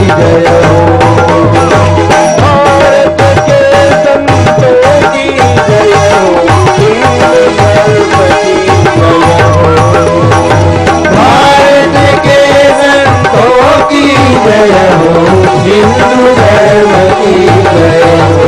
जय हो। भारत के संतों की जय हो, हिंदू धर्म की जय हो। भारत के संतों की जय हो, हिंदू धर्म की जय हो।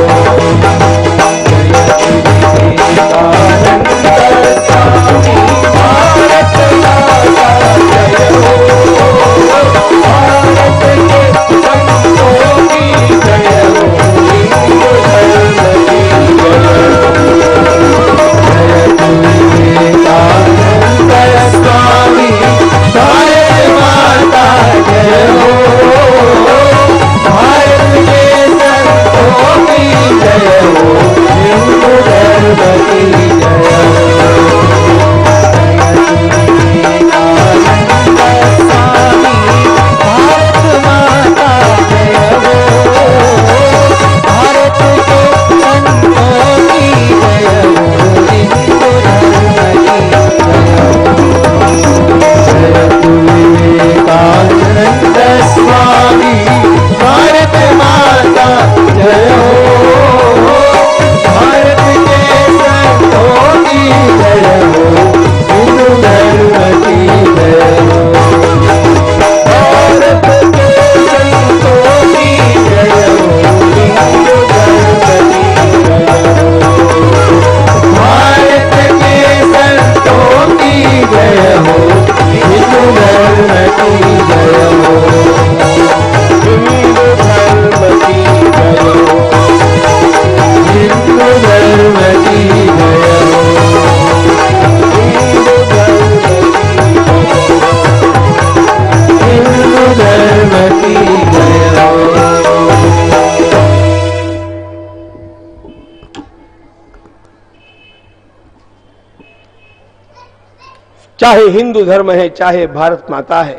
चाहे हिंदू धर्म है, चाहे भारत माता है,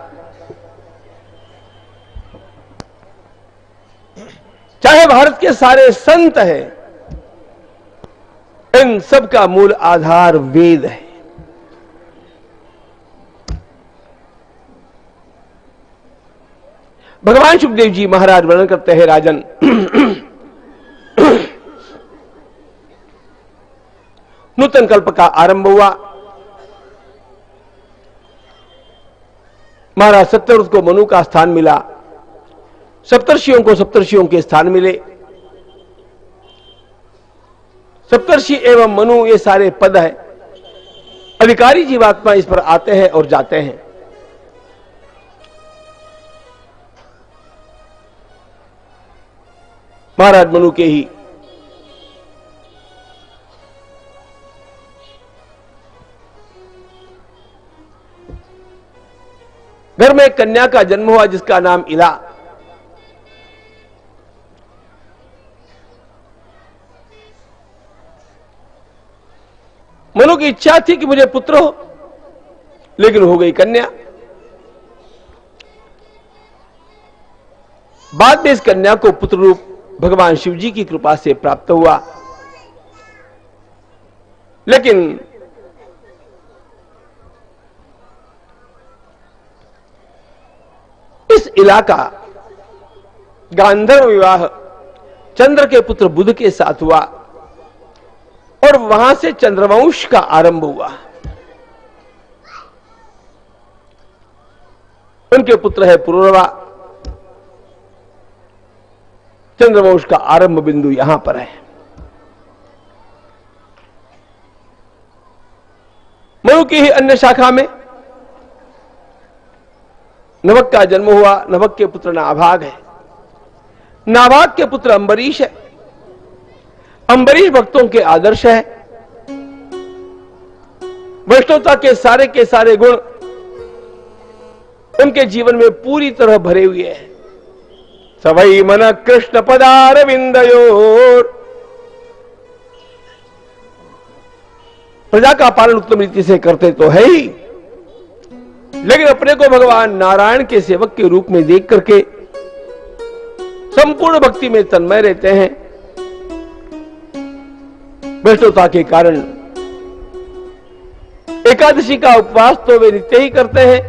चाहे भारत के सारे संत हैं, इन सब का मूल आधार वेद है। भगवान सुखदेव जी महाराज वर्णन करते हैं, राजन नूतन कल्प का आरंभ हुआ। महाराज सत्यव्रत को मनु का स्थान मिला, सप्तर्षियों को सप्तर्षियों के स्थान मिले। सप्तर्षि एवं मनु ये सारे पद है, अधिकारी जीवात्मा इस पर आते हैं और जाते हैं। महाराज मनु के ही घर में एक कन्या का जन्म हुआ जिसका नाम इला। मनु की इच्छा थी कि मुझे पुत्र हो, लेकिन हो गई कन्या। बाद में इस कन्या को पुत्र रूप भगवान शिव जी की कृपा से प्राप्त हुआ, लेकिन इस इलाका गांधर्व विवाह चंद्र के पुत्र बुध के साथ हुआ और वहां से चंद्रवंश का आरंभ हुआ। उनके पुत्र है पुरुरवा। चंद्रवंश का आरंभ बिंदु यहां पर है। मनु की ही अन्य शाखा में नभक का जन्म हुआ। नभक के पुत्र नाभाग है। नाभाग के पुत्र अंबरीश है। अंबरीश भक्तों के आदर्श है। वैष्णवता के सारे गुण उनके जीवन में पूरी तरह भरे हुए हैं। सवै मन कृष्ण पदारविंदयोर, प्रजा का पालन उत्तम रीति से करते तो है ही, लेकिन अपने को भगवान नारायण के सेवक के रूप में देख करके संपूर्ण भक्ति में तन्मय रहते हैं। वैष्णवता के कारण एकादशी का उपवास तो वे नित्य ही करते हैं।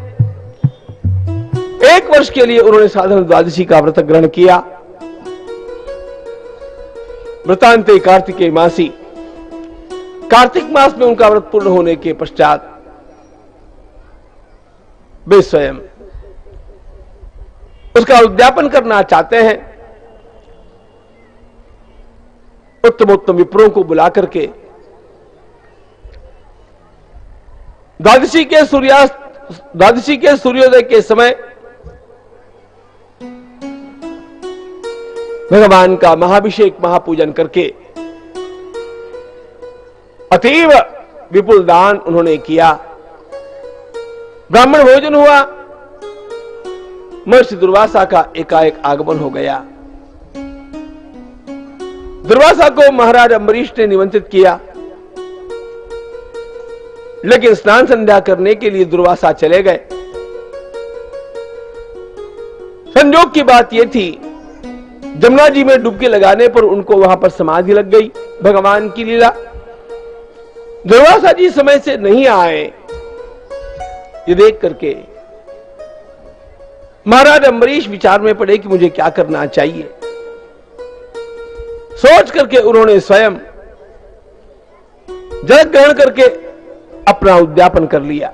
1 वर्ष के लिए उन्होंने साधारण द्वादशी का व्रत ग्रहण किया। व्रतांते कार्तिकेय मासी, कार्तिक मास में उनका व्रत पूर्ण होने के पश्चात वे स्वयं उसका उद्यापन करना चाहते हैं। उत्तम विप्रों को बुला करके द्वादशी के सूर्योदय के समय भगवान का महाभिषेक महापूजन करके अतीव विपुल दान उन्होंने किया। ब्राह्मण भोजन हुआ। महर्षि दुर्वासा का एकाएक आगमन हो गया। दुर्वासा को महाराज अम्बरीश ने निमंत्रित किया, लेकिन स्नान संध्या करने के लिए दुर्वासा चले गए। संयोग की बात यह थी, जमुना जी में डुबकी लगाने पर उनको वहां पर समाधि लग गई। भगवान की लीला। दुर्वासा जी समय से नहीं आए, ये देख करके महाराज अम्बरीश विचार में पड़े कि मुझे क्या करना चाहिए। सोच करके उन्होंने स्वयं जल ग्रहण करके अपना उद्यापन कर लिया।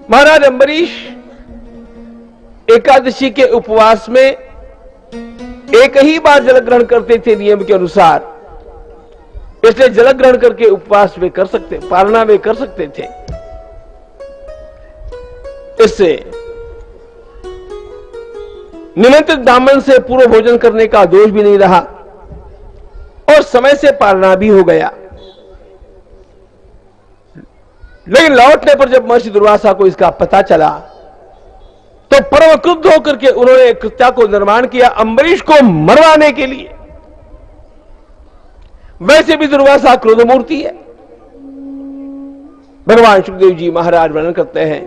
महाराज अम्बरीश एकादशी के उपवास में एक ही बार जल ग्रहण करते थे नियम के अनुसार, इसलिए जल ग्रहण करके उपवास वे कर सकते, पालना वे कर सकते थे। इससे निमंत्रित ब्राह्मण से पूर्व भोजन करने का दोष भी नहीं रहा और समय से पालना भी हो गया। लेकिन लौटने पर जब महर्षि दुर्वासा को इसका पता चला तो परम क्रुद्ध होकर के उन्होंने कृत्या को निर्माण किया अम्बरीश को मरवाने के लिए। वैसे भी दुर्वासा क्रोध मूर्ति है। भगवान सुखदेव जी महाराज वर्णन करते हैं,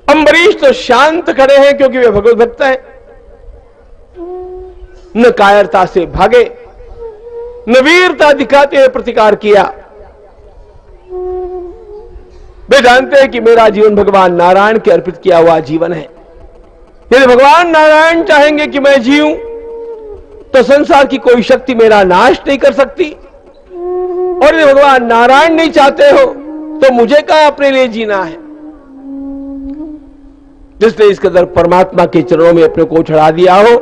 अम्बरीश तो शांत खड़े हैं क्योंकि वे भगवत भक्त हैं, न कायरता से भागे, न वीरता दिखाते हुए प्रतिकार किया। वे जानते हैं कि मेरा जीवन भगवान नारायण के अर्पित किया हुआ जीवन है। यदि भगवान नारायण चाहेंगे कि मैं जीऊं तो संसार की कोई शक्ति मेरा नाश नहीं कर सकती, और यदि भगवान नारायण नहीं चाहते हो तो मुझे कहां अपने लिए जीना है। जिसने इस कदर परमात्मा के चरणों में अपने को चढ़ा दिया हो,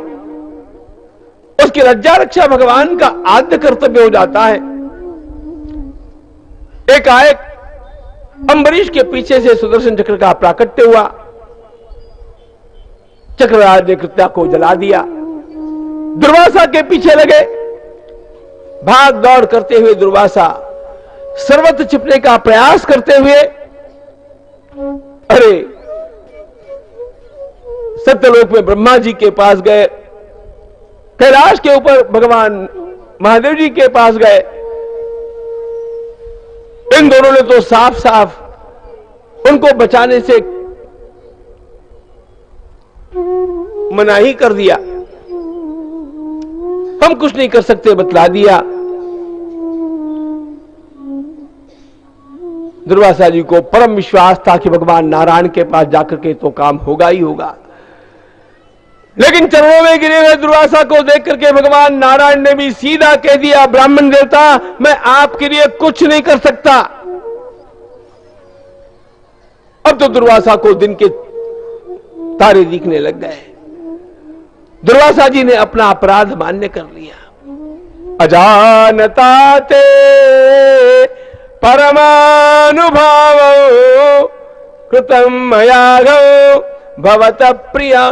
उसकी लज्जा रक्षा भगवान का आद्य कर्तव्य हो जाता है। एकाएक अम्बरीश के पीछे से सुदर्शन चक्र का प्राकट्य हुआ। चक्रराज ने कृत्या को जला दिया। दुर्वासा के पीछे लगे। भाग दौड़ करते हुए दुर्वासा सर्वत्र छिपने का प्रयास करते हुए अरे सत्यलोक में ब्रह्मा जी के पास गए, कैलाश के ऊपर भगवान महादेव जी के पास गए। इन दोनों ने तो साफ साफ उनको बचाने से मनाही कर दिया। हम कुछ नहीं कर सकते बतला दिया। दुर्वासा जी को परम विश्वास था कि भगवान नारायण के पास जाकर के तो काम होगा ही होगा। लेकिन चरणों में गिरे हुए दुर्वासा को देख करके भगवान नारायण ने भी सीधा कह दिया, ब्राह्मण देवता मैं आपके लिए कुछ नहीं कर सकता। अब तो दुर्वासा को दिन के तारे दिखने लग गए। दुर्वासा जी ने अपना अपराध मान्य कर लिया। अजानता ते परमानुभाव कृतम मयागो भवत प्रिया।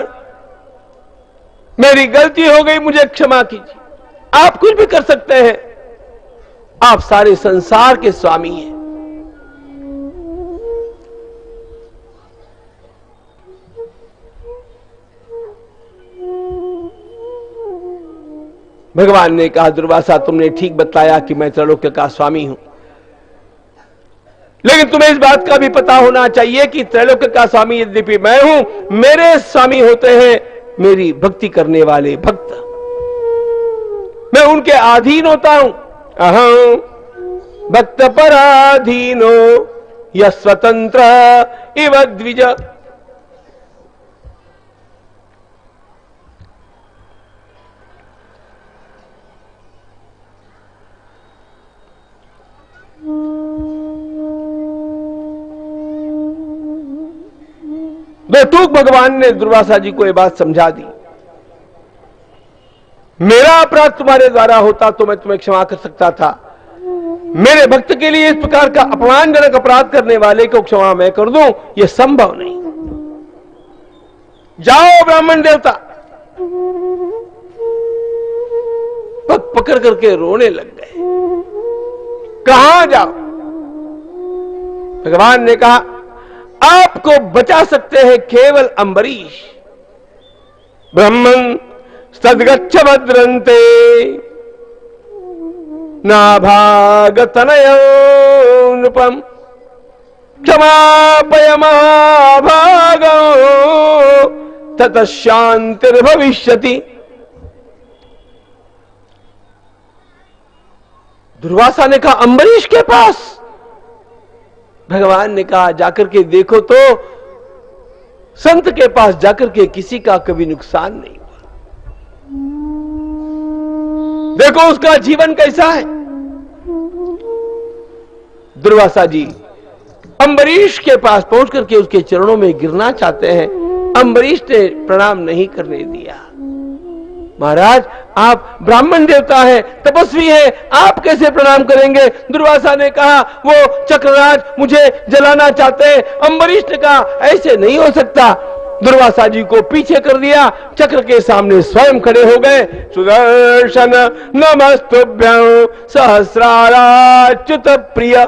मेरी गलती हो गई, मुझे क्षमा कीजिए। आप कुछ भी कर सकते हैं, आप सारे संसार के स्वामी हैं। भगवान ने कहा, दुर्वासा तुमने ठीक बतलाया कि मैं त्रैलोक्य का स्वामी हूं, लेकिन तुम्हें इस बात का भी पता होना चाहिए कि त्रैलोक्य का स्वामी यद्यपि मैं हूं, मेरे स्वामी होते हैं मेरी भक्ति करने वाले भक्त। मैं उनके अधीन होता हूं। अहं भक्त पराधीनो य स्वतंत्र इव द्विज। अटूक भगवान ने दुर्वासा जी को यह बात समझा दी। मेरा अपराध तुम्हारे द्वारा होता तो मैं तुम्हें क्षमा कर सकता था, मेरे भक्त के लिए इस प्रकार का अपमानजनक अपराध करने वाले को क्षमा मैं कर दूं, यह संभव नहीं। जाओ ब्राह्मण देवता। पग पकड़ करके रोने लग गए। कहां जाओ? भगवान ने कहा, आपको बचा सकते हैं केवल अम्बरीश। ब्रह्मन् सद्गच्छ भद्रन्ते नाभागतनयो नृपम् क्षमापय महाभागो ततः शान्तिर्भविष्यति। दुर्वासा ने कहा, अम्बरीश के पास? भगवान ने कहा, जाकर के देखो तो संत के पास जाकर के किसी का कभी नुकसान नहीं हुआ। देखो उसका जीवन कैसा है। दुर्वासा जी अम्बरीश के पास पहुंच करके उसके चरणों में गिरना चाहते हैं। अम्बरीश ने प्रणाम नहीं करने दिया। महाराज, आप ब्राह्मण देवता है, तपस्वी है, आप कैसे प्रणाम करेंगे? दुर्वासा ने कहा, वो चक्रराज मुझे जलाना चाहते हैं। अम्बरीश ने कहा, ऐसे नहीं हो सकता। दुर्वासा जी को पीछे कर दिया, चक्र के सामने स्वयं खड़े हो गए। सुदर्शन नमस्तुभ्यं सहस्राराच्युत प्रिय।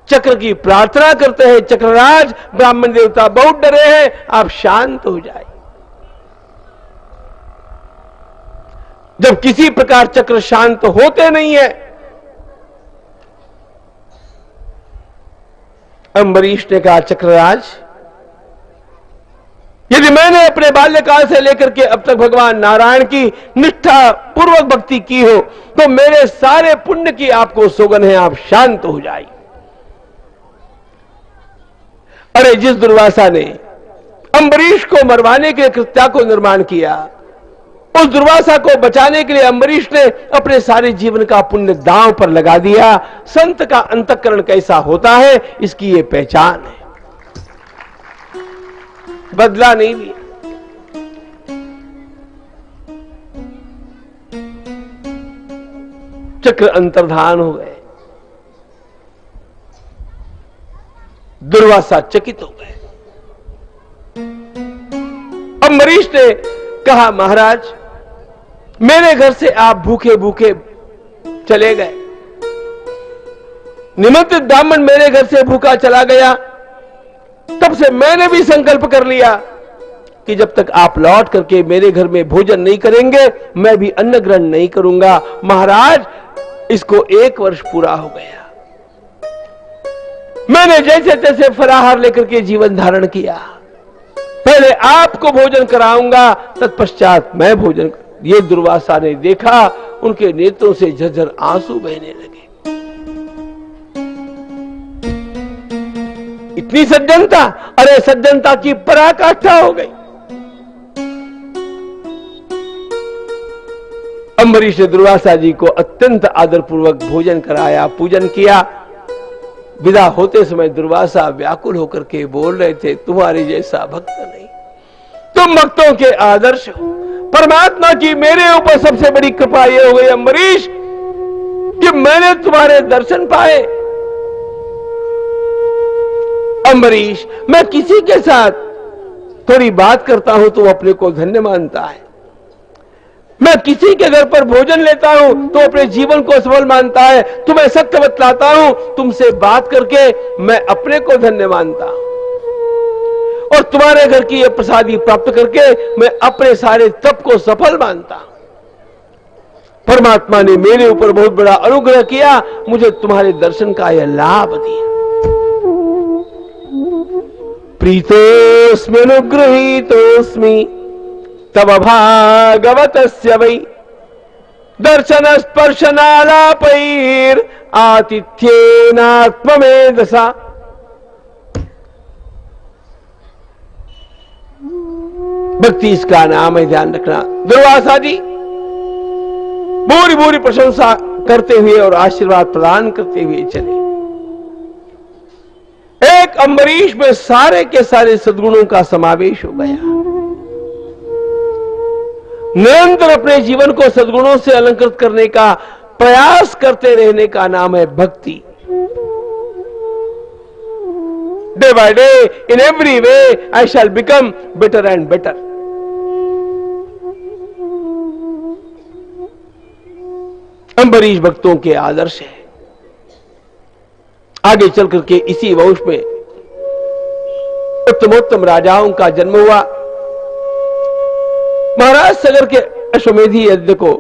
चक्र की प्रार्थना करते हैं, चक्रराज ब्राह्मण देवता बहुत डरे हैं, आप शांत हो जाए। जब किसी प्रकार चक्र शांत होते नहीं है, अम्बरीश ने कहा, चक्रराज, यदि मैंने अपने बाल्यकाल से लेकर के अब तक भगवान नारायण की निष्ठा पूर्वक भक्ति की हो तो मेरे सारे पुण्य की आपको सौगंध है, आप शांत हो जाइए। अरे, जिस दुर्वासा ने अम्बरीश को मरवाने के कृत्या को निर्माण किया, उस दुर्वासा को बचाने के लिए अम्बरीश ने अपने सारे जीवन का पुण्य दांव पर लगा दिया। संत का अंतःकरण कैसा होता है, इसकी ये पहचान है। बदला नहीं लिया। चक्र अंतर्धान हो गए। दुर्वासा चकित हो गए। अम्बरीश ने कहा, महाराज, मेरे घर से आप भूखे भूखे चले गए, निमंत्रित ब्राह्मण मेरे घर से भूखा चला गया। तब से मैंने भी संकल्प कर लिया कि जब तक आप लौट करके मेरे घर में भोजन नहीं करेंगे, मैं भी अन्न ग्रहण नहीं करूंगा। महाराज, इसको 1 वर्ष पूरा हो गया। मैंने जैसे तैसे फलाहार लेकर के जीवन धारण किया। पहले आपको भोजन कराऊंगा, तत्पश्चात मैं भोजन। ये दुर्वासा ने देखा, उनके नेत्रों से झरझर आंसू बहने लगे। इतनी सज्जनता, अरे सज्जनता की पराकाष्ठा हो गई। अम्बरीश ने दुर्वासा जी को अत्यंत आदरपूर्वक भोजन कराया, पूजन किया। विदा होते समय दुर्वासा व्याकुल होकर के बोल रहे थे, तुम्हारे जैसा भक्त नहीं, तुम भक्तों के आदर्श हो। परमात्मा की मेरे ऊपर सबसे बड़ी कृपा यह हो गई अम्बरीश कि मैंने तुम्हारे दर्शन पाए। अम्बरीश, मैं किसी के साथ थोड़ी बात करता हूं तो अपने को धन्य मानता है। मैं किसी के घर पर भोजन लेता हूं तो अपने जीवन को सफल मानता है। तुम्हें सत्य बतलाता हूं, तुमसे बात करके मैं अपने को धन्य मानता हूं, और तुम्हारे घर की यह प्रसादी प्राप्त करके मैं अपने सारे तप को सफल मानता हूं। परमात्मा ने मेरे ऊपर बहुत बड़ा अनुग्रह किया, मुझे तुम्हारे दर्शन का यह लाभ दिया। प्रीतोस्मि अनुगृहीतोस्मि तव भागवतस्य वै दर्शन स्पर्शनालापैर आतिथ्येनात्ममेधसा। भक्ति इसका नाम है, ध्यान रखना। दुर्वासा जी पूरी पूरी प्रशंसा करते हुए और आशीर्वाद प्रदान करते हुए चले। एक अम्बरीश में सारे के सारे सद्गुणों का समावेश हो गया। निरंतर अपने जीवन को सद्गुणों से अलंकृत करने का प्रयास करते रहने का नाम है भक्ति। Day by day, in every way, I shell become better and better. Ambarish भक्तों के आदर्श है। आगे चल करके इसी वंश में उत्तमोत्तम राजाओं का जन्म हुआ। महाराज सगर के अश्वमेधी यज्ञ को,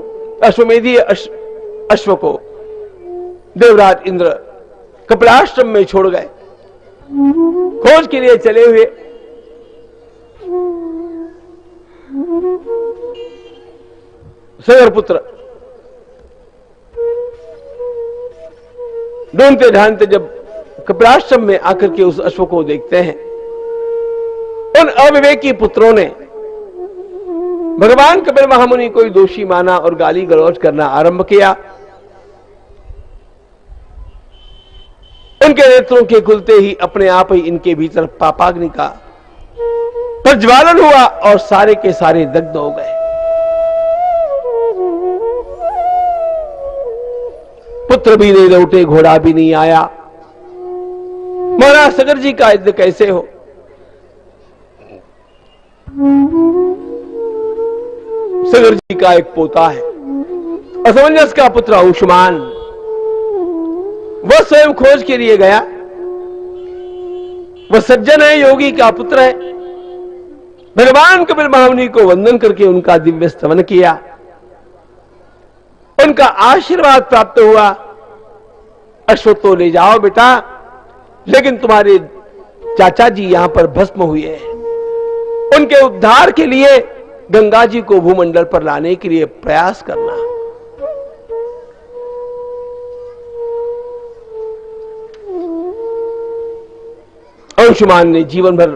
अश्वमेधी अश्व को देवराज इंद्र कपिलाश्रम में छोड़ गए। खोज के लिए चले हुए सगर पुत्र ढूंढते ढांढते जब कपिलाश्रम में आकर के उस अश्व को देखते हैं, उन अविवेकी पुत्रों ने भगवान कपिल महामुनि को दोषी माना और गाली गलौज करना आरंभ किया। उनके नेत्रों के खुलते ही अपने आप ही इनके भीतर पापाग्नि का प्रज्वालन हुआ और सारे के सारे दग्ध हो गए। पुत्र भी नहीं लौटे, घोड़ा भी नहीं आया। महाराज सगर जी का युद्ध कैसे हो? सगर जी का एक पोता है, असमंजस का पुत्र अंशुमान। वह स्वयं खोज के लिए गया। वह सज्जन है, योगी का पुत्र है। भगवान कपिल महामुनि को वंदन करके उनका दिव्य स्तवन किया, उनका आशीर्वाद प्राप्त हुआ। अश्व तो ले जाओ बेटा, लेकिन तुम्हारे चाचा जी यहां पर भस्म हुए हैं। उनके उद्धार के लिए गंगा जी को भूमंडल पर लाने के लिए प्रयास करना। अंशुमान ने जीवन भर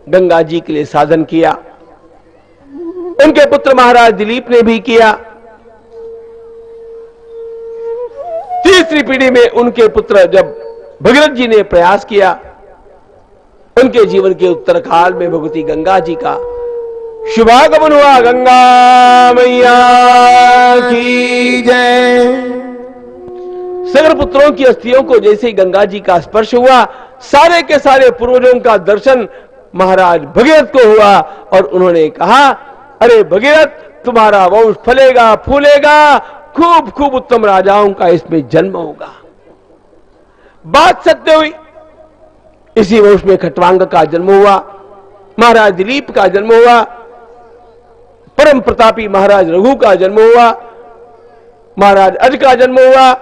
गंगा जी के लिए साधन किया। उनके पुत्र महाराज दिलीप ने भी किया। तीसरी पीढ़ी में उनके पुत्र जब भगीरथ जी ने प्रयास किया, उनके जीवन के उत्तर काल में भगवती गंगा जी का शुभागमन हुआ। गंगा मैया की जय। सगर पुत्रों की अस्थियों को जैसे ही गंगा जी का स्पर्श हुआ, सारे के सारे पूर्वजों का दर्शन महाराज भगीरथ को हुआ और उन्होंने कहा, अरे भगीरथ, तुम्हारा वंश फलेगा फूलेगा, खूब खूब उत्तम राजाओं का इसमें जन्म होगा। बात सत्य हुई। इसी वंश में खट्वांग का जन्म हुआ, महाराज दिलीप का जन्म हुआ, परम प्रतापी महाराज रघु का जन्म हुआ, महाराज अज का जन्म हुआ,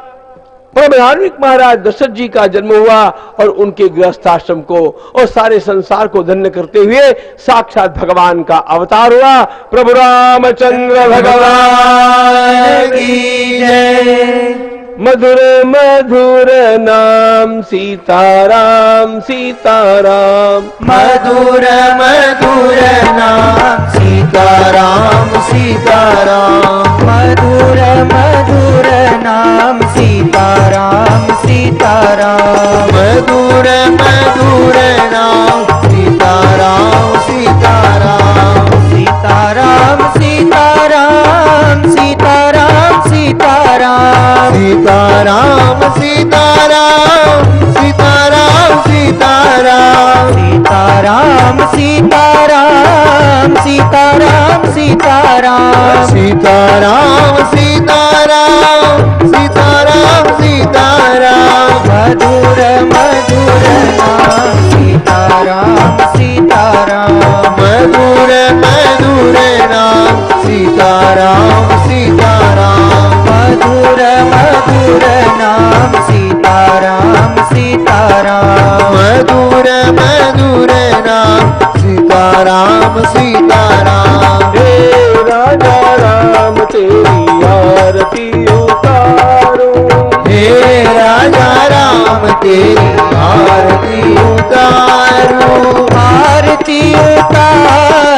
परम धार्मिक महाराज दशरथ जी का जन्म हुआ और उनके गृहस्थाश्रम को और सारे संसार को धन्य करते हुए साक्षात भगवान का अवतार हुआ। प्रभु रामचंद्र भगवान की जय। मधुर मधुर नाम सीताराम सीताराम, मधुर मधुर नाम सीताराम सीताराम, मधुर मधुर नाम सीताराम सीताराम, मधुर मधुर नाम सीताराम सीताराम, सीताराम सीताराम सीताराम सीताराम, सीताराम सीताराम सीताराम सीताराम, सीताराम सीताराम सीताराम सीताराम, सीताराम सीताराम सीताराम सीताराम, मधुर मधुर नाम सीताराम सीताराम, मधुर मधुर नाम सीताराम सीताराम, मधुर मधुर नाम सीताराम सीताराम, मधुर मधुर नाम सीताराम सीताराम। हे राजा राम तेरी आरती उतारो, हे राजा राम तेरी आरती उतारो, आरती उतारो,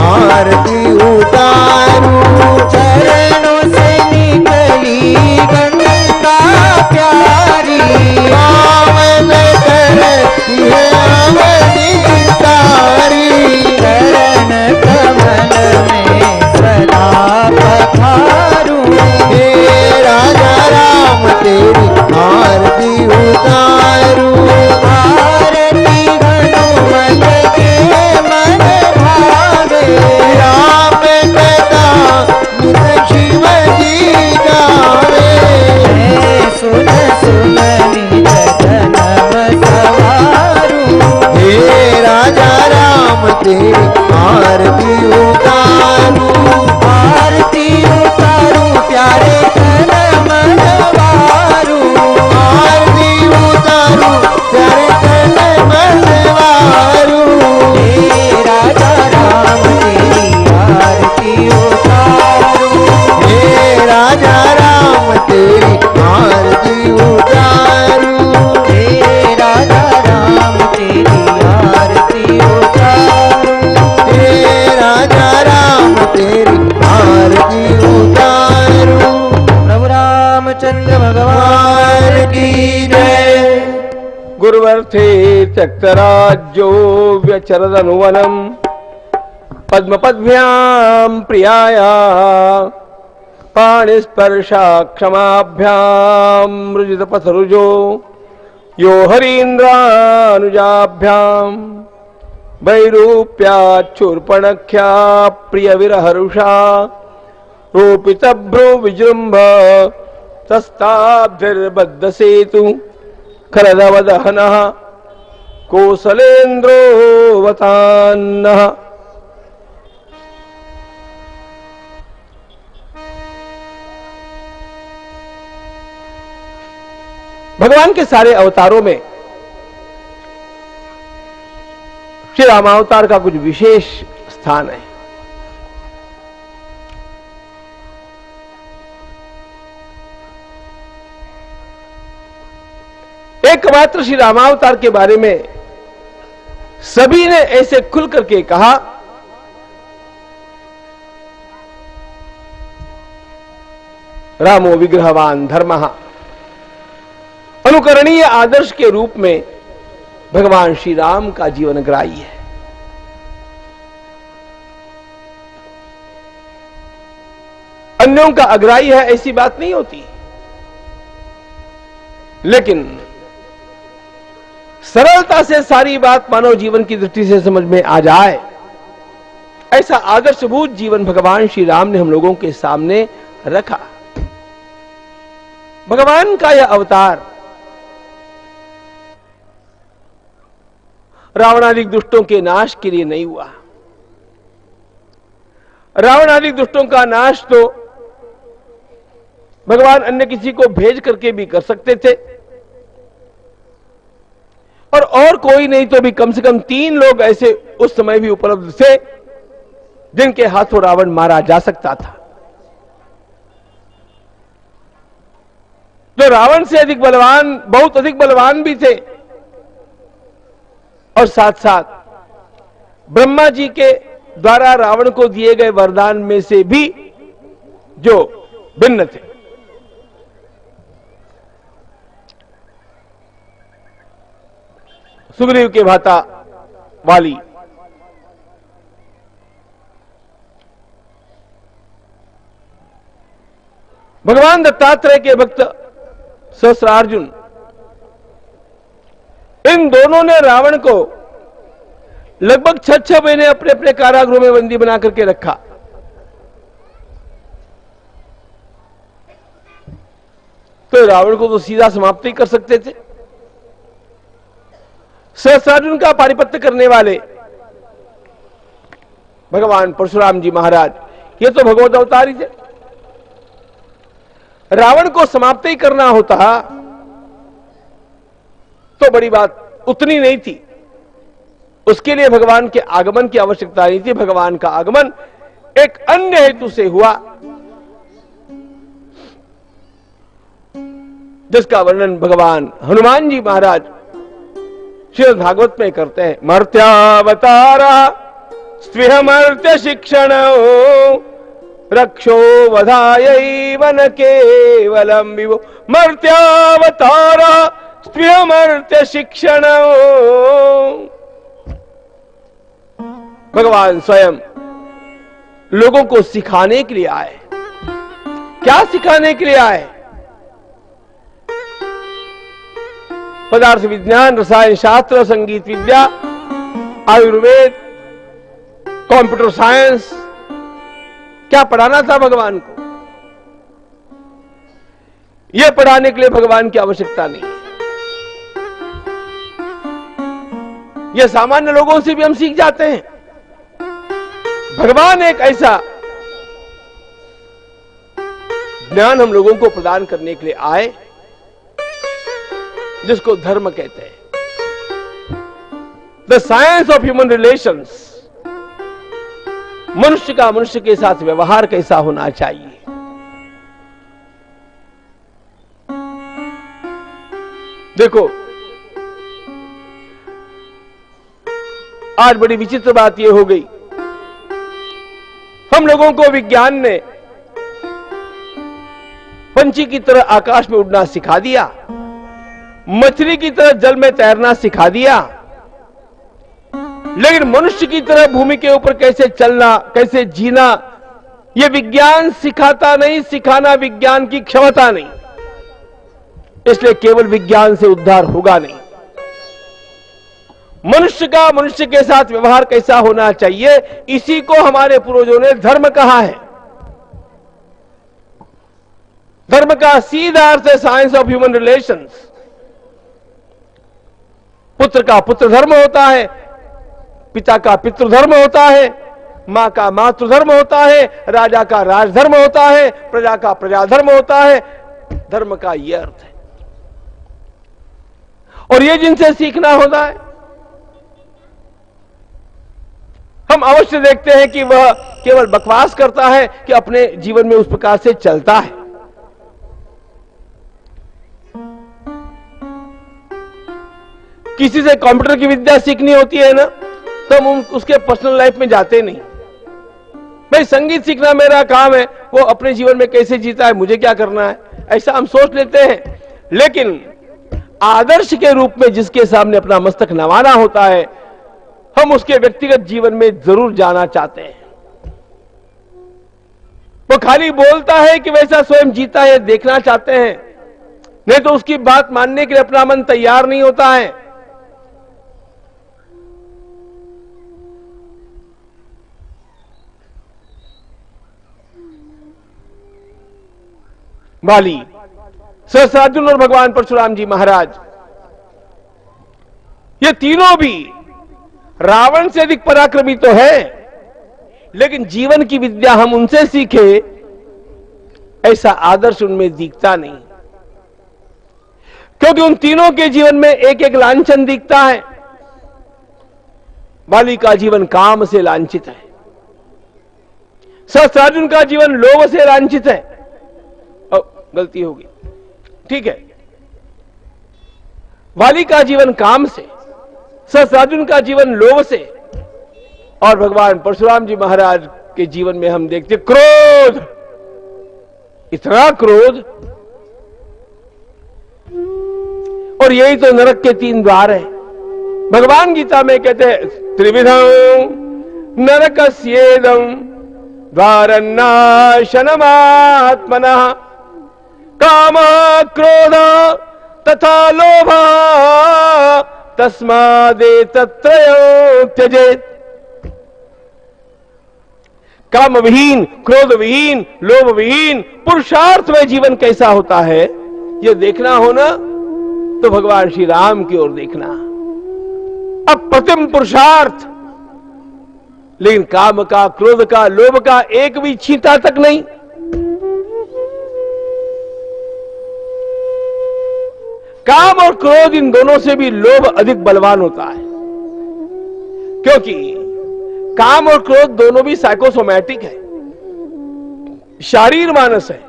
आरती उतारू। चरणों से निकली गंगा प्यारी, पावन करती है अवनी सारी। चरण कमल में सदा पधारू, हे राजा राम तेरी आरती उतारू। आरती हनुमत के मन भावे, राम कथा नित शिव जी गावे। सुन सुन निज जन्म सवारू, हे राजा राम तेरी आरती उतारू। आरती उतारू प्यारे तन मन वारू, आरती उतारू प्यारे तन मन वारू। हे राजा राम तेरी आरती उतारू, हे राजा राम तेरी आरती उतारू। हे राजा राम तेरी आरती उतारू, हे राजा राम तेरी आरती उतारू। प्रभु रामचंद्र भगवान की जय। गुरुवर्थे त्यक्तराज्यो व्यचरदनुवनम् पद्मपद्भ्यां प्रियाया पाणिस्पर्शा क्षमाभ्यां मृजितपथरुजो यो हरीन्द्रानुजाभ्यां वैरूप्याच्छूर्पणख्या प्रियविरहरुषा रोपितभ्रो विजृम्भ तस्ताब्धिर्बद्धसेतु खरदवदहनः कोसलेन्द्रोऽवतान्नः। भगवान के सारे अवतारों में श्री रामावतार का कुछ विशेष स्थान है। एकमात्र श्री रामावतार के बारे में सभी ने ऐसे खुल करके कहा, रामो विग्रहवान धर्मः। अनुकरणीय आदर्श के रूप में भगवान श्री राम का जीवन ग्राही है। अन्यों का अग्राही है ऐसी बात नहीं होती, लेकिन सरलता से सारी बात मानव जीवन की दृष्टि से समझ में आ जाए, ऐसा आदर्शभूत जीवन भगवान श्री राम ने हम लोगों के सामने रखा। भगवान का यह अवतार रावणादि दुष्टों के नाश के लिए नहीं हुआ। रावणादि दुष्टों का नाश तो भगवान अन्य किसी को भेज करके भी कर सकते थे, और कोई नहीं तो भी कम से कम 3 लोग ऐसे उस समय भी उपलब्ध थे जिनके हाथों रावण मारा जा सकता था। जो रावण से अधिक बलवान, बहुत अधिक बलवान भी थे, और साथ साथ ब्रह्मा जी के द्वारा रावण को दिए गए वरदान में से भी जो भिन्न थे। सुग्रीव के भाता वाली, भगवान दत्तात्रेय के भक्त सहस्रार्जुन, इन दोनों ने रावण को लगभग 6 महीने अपने अपने कारागृह में बंदी बना करके रखा। तो रावण को तो सीधा समाप्त ही कर सकते थे। सहस्रार्जुन का पारिपत्य करने वाले भगवान परशुराम जी महाराज, ये तो भगवत अवतार ही थे। रावण को समाप्त ही करना होता तो बड़ी बात उतनी नहीं थी, उसके लिए भगवान के आगमन की आवश्यकता नहीं थी। भगवान का आगमन एक अन्य हेतु से हुआ, जिसका वर्णन भगवान हनुमान जी महाराज श्रीमद् भागवत में करते हैं। मर्त्यावतारा स्विहमर्त्य शिक्षण रक्षो वधायैव न केवलम विभो मर्त्यावतार स्विहमर्त्य शिक्षण। भगवान स्वयं लोगों को सिखाने के लिए आए। क्या सिखाने के लिए आए? पदार्थ विज्ञान, रसायन शास्त्र, संगीत विद्या, आयुर्वेद, कंप्यूटर साइंस, क्या पढ़ाना था भगवान को? यह पढ़ाने के लिए भगवान की आवश्यकता नहीं है। यह सामान्य लोगों से भी हम सीख जाते हैं। भगवान एक ऐसा ज्ञान हम लोगों को प्रदान करने के लिए आए जिसको धर्म कहते हैं। The science of human relations, मनुष्य का मनुष्य के साथ व्यवहार कैसा होना चाहिए। देखो, आज बड़ी विचित्र बात यह हो गई, हम लोगों को विज्ञान ने पंछी की तरह आकाश में उड़ना सिखा दिया, मछली की तरह जल में तैरना सिखा दिया, लेकिन मनुष्य की तरह भूमि के ऊपर कैसे चलना, कैसे जीना, यह विज्ञान सिखाता नहीं। सिखाना विज्ञान की क्षमता नहीं, इसलिए केवल विज्ञान से उद्धार होगा नहीं। मनुष्य का मनुष्य के साथ व्यवहार कैसा होना चाहिए, इसी को हमारे पूर्वजों ने धर्म कहा है। धर्म का सीधा अर्थ है साइंस ऑफ ह्यूमन रिलेशंस। पुत्र का पुत्र धर्म होता है, पिता का पितृधर्म होता है, मां का मातृधर्म होता है, राजा का राजधर्म होता है, प्रजा का प्रजाधर्म होता है। धर्म का यह अर्थ है, और यह जिनसे सीखना होता है। हम अवश्य देखते हैं कि वह केवल बकवास करता है कि अपने जीवन में उस प्रकार से चलता है। किसी से कंप्यूटर की विद्या सीखनी होती है ना, तो हम उसके पर्सनल लाइफ में जाते नहीं। भाई संगीत सीखना मेरा काम है, वो अपने जीवन में कैसे जीता है, मुझे क्या करना है, ऐसा हम सोच लेते हैं। लेकिन आदर्श के रूप में जिसके सामने अपना मस्तक नवाना होता है, हम उसके व्यक्तिगत जीवन में जरूर जाना चाहते हैं। वो खाली बोलता है कि वैसा स्वयं जीता है, देखना चाहते हैं, नहीं तो उसकी बात मानने के लिए अपना मन तैयार नहीं होता है। वाली, सहस्त्रार्जुन और भगवान परशुराम जी महाराज, ये तीनों भी रावण से अधिक पराक्रमी तो है, लेकिन जीवन की विद्या हम उनसे सीखे ऐसा आदर्श उनमें दिखता नहीं। क्योंकि उन तीनों के जीवन में एक एक लांछन दिखता है। बाली का जीवन काम से लांछित है, सहस्त्रार्जुन का जीवन लोभ से लांछित है। गलती होगी, ठीक है। वाली का जीवन काम से, सहस्त्रार्जुन का जीवन लोभ से, और भगवान परशुराम जी महाराज के जीवन में हम देखते क्रोध, इतना क्रोध। और यही तो नरक के 3 द्वार है। भगवान गीता में कहते हैं त्रिविधम नरकस्येदम द्वारनाशनमात्मनः काम क्रोध तथा लोभ तस्मादेतत्रयं त्यजेत्। काम विहीन, क्रोध विहीन, लोभ विहीन पुरुषार्थ में जीवन कैसा होता है, यह देखना हो ना, तो भगवान श्री राम की ओर देखना। अप्रतिम पुरुषार्थ, लेकिन काम का, क्रोध का, लोभ का एक भी छींटा तक नहीं। काम और क्रोध, इन दोनों से भी लोभ अधिक बलवान होता है, क्योंकि काम और क्रोध दोनों भी साइकोसोमैटिक है, शारीर मानस है।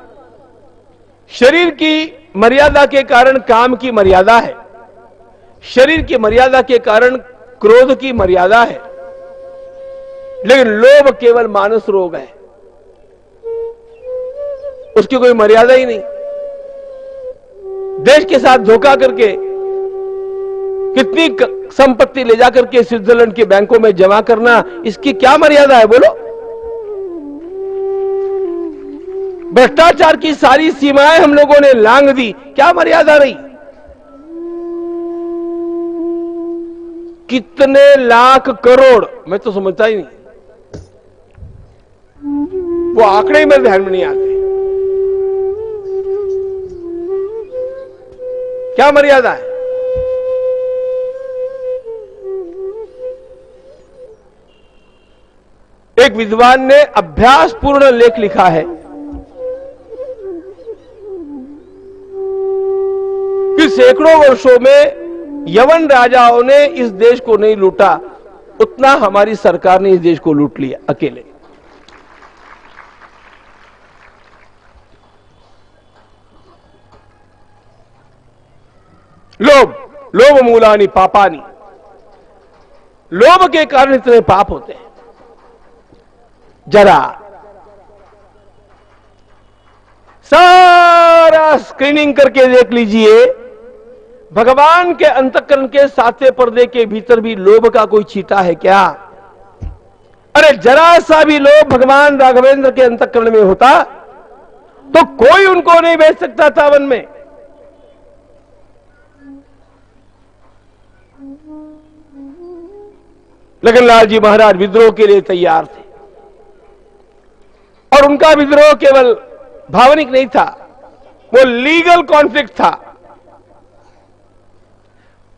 शरीर की मर्यादा के कारण काम की मर्यादा है, शरीर की मर्यादा के कारण क्रोध की मर्यादा है। लेकिन लोभ केवल मानस रोग है, उसकी कोई मर्यादा ही नहीं। देश के साथ धोखा करके कितनी संपत्ति ले जाकर के स्विट्जरलैंड के बैंकों में जमा करना, इसकी क्या मर्यादा है बोलो? भ्रष्टाचार की सारी सीमाएं हम लोगों ने लांघ दी, क्या मर्यादा रही? कितने लाख करोड़, मैं तो समझता ही नहीं, वो आंकड़े ही मेरे ध्यान में नहीं आते। क्या मर्यादा है? एक विद्वान ने अभ्यासपूर्ण लेख लिखा है कि सैकड़ों वर्षों में यवन राजाओं ने इस देश को नहीं लूटा, उतना हमारी सरकार ने इस देश को लूट लिया अकेले। लोभ मूलानि पापानि, लोभ के कारण इतने पाप होते हैं। जरा सारा स्क्रीनिंग करके देख लीजिए, भगवान के अंतःकरण के सातवें पर्दे के भीतर भी लोभ का कोई छींटा है क्या? अरे जरा सा भी लोभ भगवान राघवेंद्र के अंतःकरण में होता तो कोई उनको नहीं भेज सकता था वन में। लखनलाल जी महाराज विद्रोह के लिए तैयार थे, और उनका विद्रोह केवल भावनिक नहीं था, वो लीगल कॉन्फ्लिक्ट था।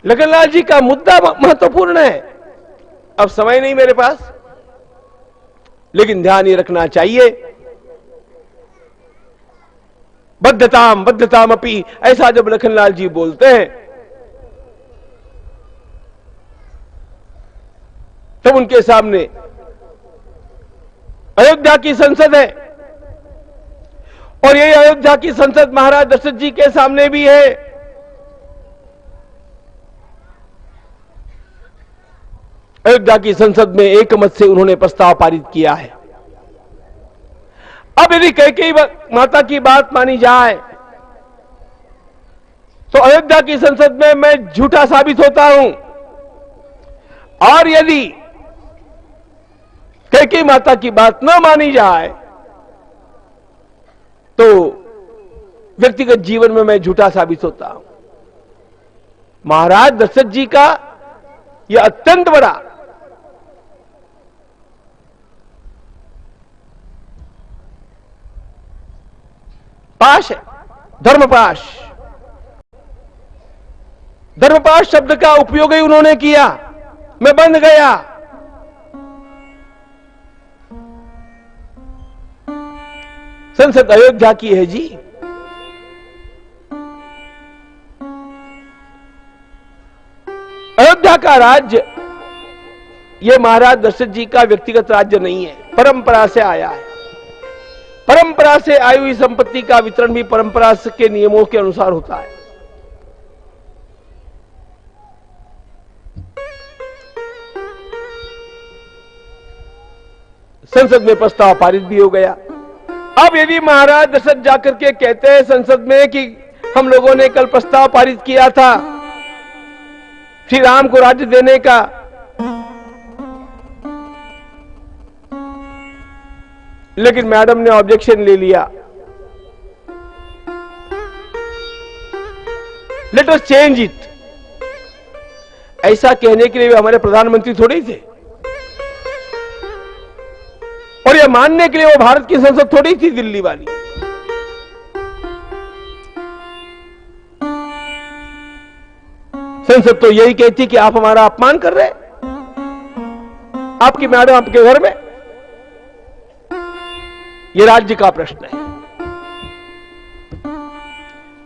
लखनलाल जी का मुद्दा महत्वपूर्ण है। अब समय नहीं मेरे पास, लेकिन ध्यान ये रखना चाहिए, बद्धताम अपी, ऐसा जब लखनलाल जी बोलते हैं तब उनके सामने अयोध्या की संसद है, और यही अयोध्या की संसद महाराज दशरथ जी के सामने भी है। अयोध्या की संसद में एक मत से उन्होंने प्रस्ताव पारित किया है। अब यदि कैकेयी माता की बात मानी जाए तो अयोध्या की संसद में मैं झूठा साबित होता हूं, और यदि कैकेयी माता की बात न मानी जाए तो व्यक्तिगत जीवन में मैं झूठा साबित होता हूं। महाराज दशरथ जी का यह अत्यंत बड़ा पाश है, धर्मपाश। धर्मपाश शब्द का उपयोग ही उन्होंने किया, मैं बंध गया। संसद अयोध्या की है जी, अयोध्या का राज्य यह महाराज दशरथ जी का व्यक्तिगत राज्य नहीं है, परंपरा से आया है। परंपरा से आई हुई संपत्ति का वितरण भी परंपरा के नियमों के अनुसार होता है। संसद में प्रस्ताव पारित भी हो गया। अब यदि महाराज दशरथ जाकर के कहते हैं संसद में कि हम लोगों ने कल प्रस्ताव पारित किया था श्री राम को राज्य देने का, लेकिन मैडम ने ऑब्जेक्शन ले लिया, लेट अस चेंज इट, ऐसा कहने के लिए हमारे प्रधानमंत्री थोड़े ही थे, और यह मानने के लिए वो भारत की संसद थोड़ी थी दिल्ली वाली। संसद तो यही कहती कि आप हमारा अपमान कर रहे हैं, आपकी मैडम आपके घर में। यह राज्य का प्रश्न है।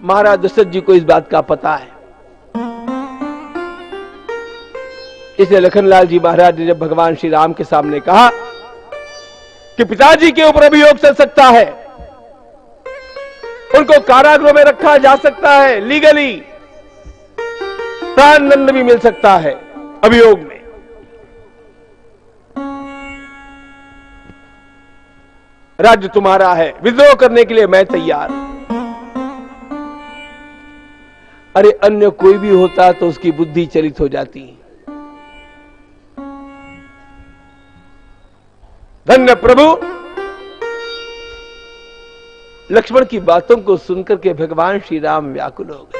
महाराज दशरथ जी को इस बात का पता है, इसलिए लखनलाल जी महाराज ने जब भगवान श्री राम के सामने कहा कि पिताजी के ऊपर अभियोग चल सकता है, उनको कारागृह में रखा जा सकता है, लीगली प्राण दंड भी मिल सकता है अभियोग में, राज्य तुम्हारा है, विद्रोह करने के लिए मैं तैयार हूं। अरे अन्य कोई भी होता तो उसकी बुद्धि चलित हो जाती। धन्य प्रभु। लक्ष्मण की बातों को सुनकर के भगवान श्री राम व्याकुल हो गए।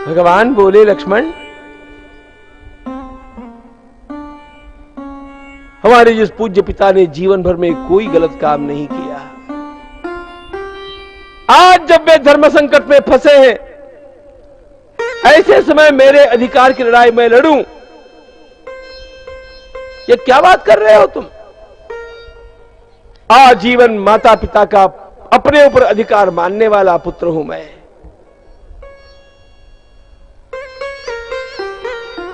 भगवान बोले, लक्ष्मण, हमारे जिस पूज्य पिता ने जीवन भर में कोई गलत काम नहीं किया, आज जब वे धर्म संकट में फंसे हैं, ऐसे समय मेरे अधिकार की लड़ाई मैं लड़ूं, ये क्या बात कर रहे हो तुम? आजीवन माता पिता का अपने ऊपर अधिकार मानने वाला पुत्र हूं मैं।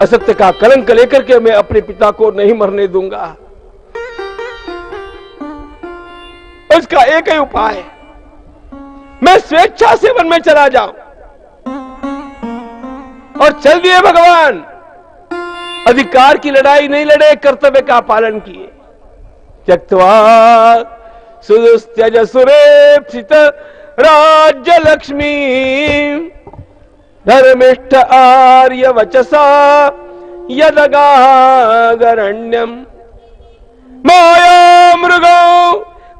असत्य का कलंक लेकर के मैं अपने पिता को नहीं मरने दूंगा। उसका एक ही उपाय है, मैं स्वेच्छा से वन में चला जाऊं। और चल दिए भगवान। अधिकार की लड़ाई नहीं लड़े, कर्तव्य का पालन किए। त्यक्त्वा सुदुस्त्यज सुरेप्सित राज्य लक्ष्मी धर्मिष्ठ आर्य वचसा यदगागरण्यम माया मृगो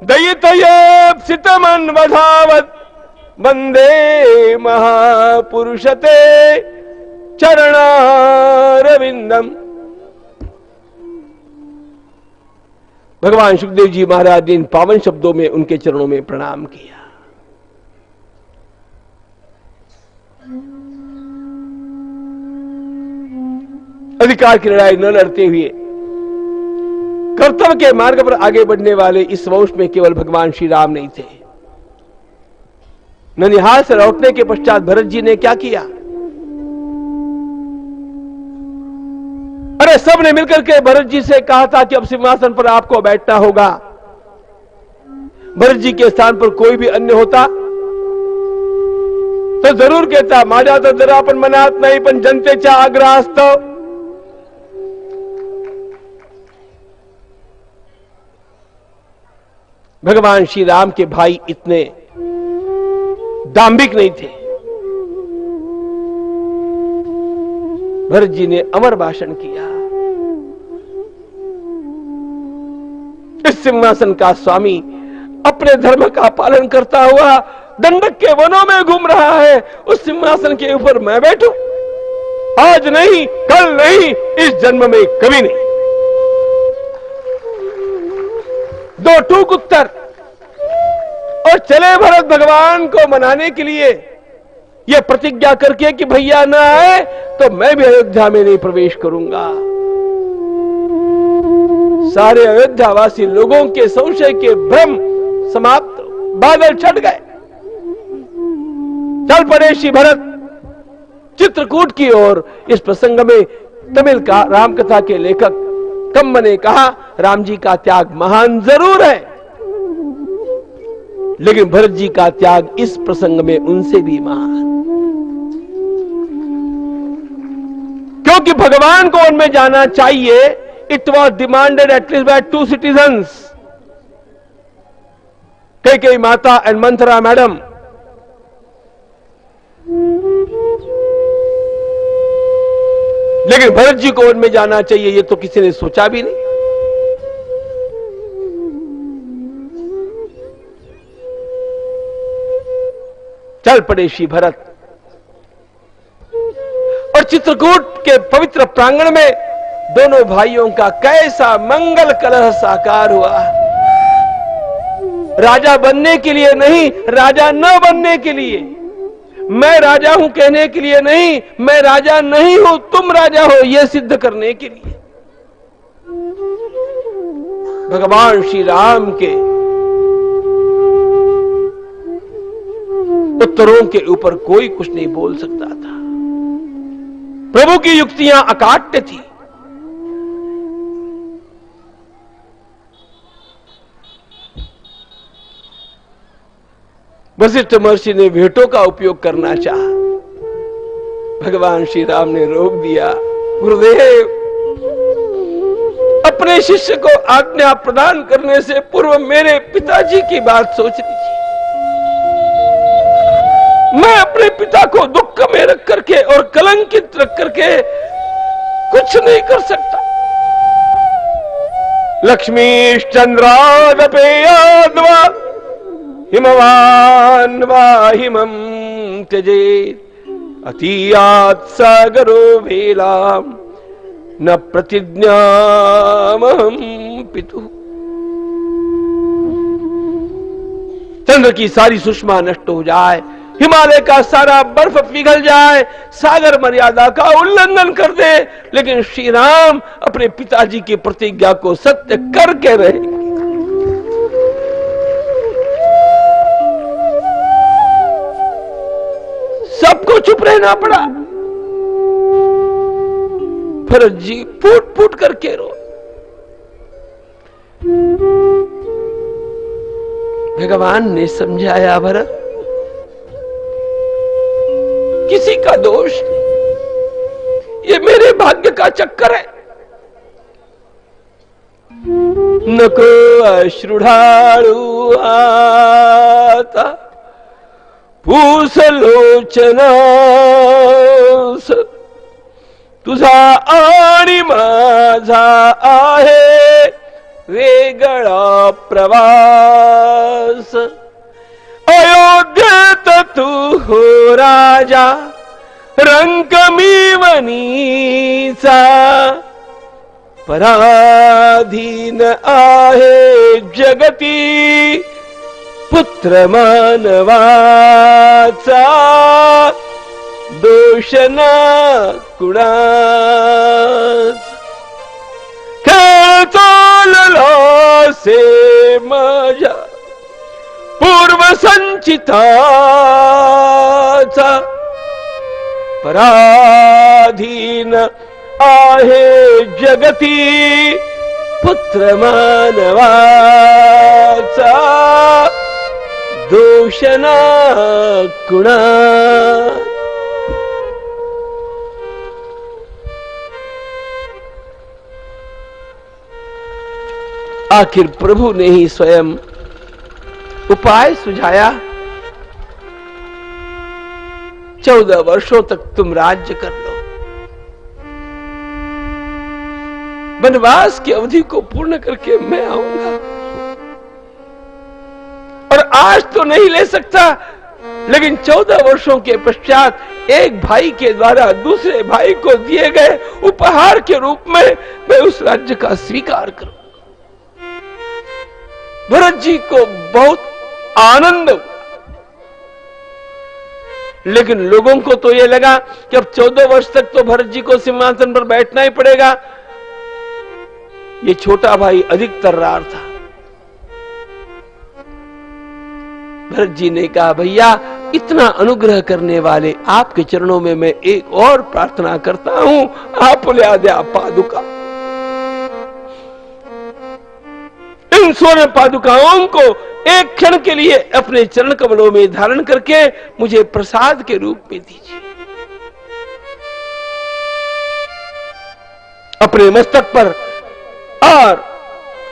दयितयेप्सितमन्वधावत् वंदे महापुरुषते चरणारविंदम। भगवान सुखदेव जी महाराज ने इन पावन शब्दों में उनके चरणों में प्रणाम किया। अधिकार की लड़ाई न लड़ते हुए कर्तव्य के मार्ग पर आगे बढ़ने वाले इस वंश में केवल भगवान श्री राम नहीं थे। ननिहाल से लौटने के पश्चात भरत जी ने क्या किया? अरे सब ने मिलकर के भरत जी से कहा था कि अब सिंहासन पर आपको बैठना होगा। भरत जी के स्थान पर कोई भी अन्य होता तो जरूर कहता, माझा तो जरा पण मनात नाही पण जनतेच्या आग्रहास्तव भगवान श्री राम के भाई इतने दांभिक नहीं थे। भरत जी ने अमर भाषण किया। इस सिंहासन का स्वामी अपने धर्म का पालन करता हुआ दंडक के वनों में घूम रहा है, उस सिंहासन के ऊपर मैं बैठूं? आज नहीं, कल नहीं, इस जन्म में कभी नहीं। दो टूक उत्तर। और चले भरत भगवान को मनाने के लिए, यह प्रतिज्ञा करके कि भैया ना आए तो मैं भी अयोध्या में नहीं प्रवेश करूंगा। सारे अयोध्यावासी लोगों के संशय के भ्रम समाप्त, बादल छट गए। चल पड़े श्री भरत चित्रकूट की ओर। इस प्रसंग में तमिल का राम कथा के लेखक कम्ब ने कहा, राम जी का त्याग महान जरूर है, लेकिन भरत जी का त्याग इस प्रसंग में उनसे भी महान, क्योंकि भगवान को उनमें जाना चाहिए। It was demanded at least by 2 citizens, Kaikeyi माता एंड मंथरा मैडम। लेकिन भरत जी को उनमें जाना चाहिए, ये तो किसी ने सोचा भी नहीं। चल पड़े श्री भरत और चित्रकूट के पवित्र प्रांगण में दोनों भाइयों का कैसा मंगल कलह साकार हुआ। राजा बनने के लिए नहीं, राजा न बनने के लिए। मैं राजा हूं कहने के लिए नहीं, मैं राजा नहीं हूं तुम राजा हो यह सिद्ध करने के लिए। भगवान श्री राम के उत्तरों के ऊपर कोई कुछ नहीं बोल सकता था। प्रभु की युक्तियां अकाट्य थी। वशिष्ठ महर्षि ने भेंटों का उपयोग करना चाहा, भगवान श्री राम ने रोक दिया। गुरुदेव, अपने शिष्य को आज्ञा प्रदान करने से पूर्व मेरे पिताजी की बात सोच लीजिए। मैं अपने पिता को दुख में रख करके और कलंकित रख करके कुछ नहीं कर सकता। लक्ष्मीश्चंद्रादपेयाद्वा हिमवान् वा हिमं त्यजेत् अतीयात् सागरो वेलाम् न प्रतिज्ञामहं पितुः। चंद्र की सारी सुषमा नष्ट हो जाए, हिमालय का सारा बर्फ पिघल जाए, सागर मर्यादा का उल्लंघन कर दे, लेकिन श्री राम अपने पिताजी की प्रतिज्ञा को सत्य करके रहेंगे। सबको चुप रहना पड़ा। भरत जी फूट फूट करके रो। भगवान ने समझाया, भरत किसी का दोष नहीं, ये मेरे भाग्य का चक्कर है। नको अश्रुढाळु आता पूसलोचना तुझा आणि माझा आहे वेगळा प्रवास। अयोध्येत तू हो राजा रंक मी वनीचा, पराधीन आहे जगती पुत्र मानवाचा, दोष ना कुणाच। खेळ चालला से माझ्या पूर्व संचिताचा, पराधीन आहे जगती पुत्र मानवाचा, दोष ना कुणा। आखिर प्रभु ने ही स्वयं उपाय सुझाया। 14 वर्षों तक तुम राज्य कर लो, वनवास की अवधि को पूर्ण करके मैं आऊंगा। और आज तो नहीं ले सकता, लेकिन 14 वर्षों के पश्चात एक भाई के द्वारा दूसरे भाई को दिए गए उपहार के रूप में मैं उस राज्य का स्वीकार करूं। भरत जी को बहुत आनंद हुआ, लेकिन लोगों को तो यह लगा कि अब 14 वर्ष तक तो भरत जी को सिंहासन पर बैठना ही पड़ेगा। ये छोटा भाई अधिक तर्रार था। भरत जी ने कहा, भैया इतना अनुग्रह करने वाले आपके चरणों में मैं एक और प्रार्थना करता हूं, आप ले दे पादुका। इन स्वर्ण पादुकाओं को एक क्षण के लिए अपने चरण कमलों में धारण करके मुझे प्रसाद के रूप में दीजिए। अपने मस्तक पर और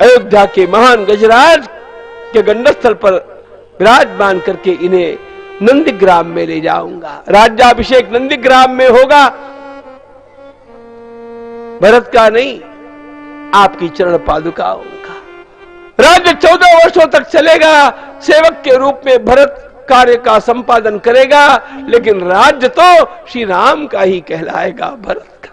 अयोध्या के महान गजराज के गंडस्थल पर विराजमान करके इन्हें नंदीग्राम में ले जाऊंगा। राज्याभिषेक नंदीग्राम में होगा, भरत का नहीं, आपकी चरण पादुकाओं का। राज्य 14 वर्षों तक चलेगा, सेवक के रूप में भरत कार्य का संपादन करेगा, लेकिन राज्य तो श्री राम का ही कहलाएगा, भरत का।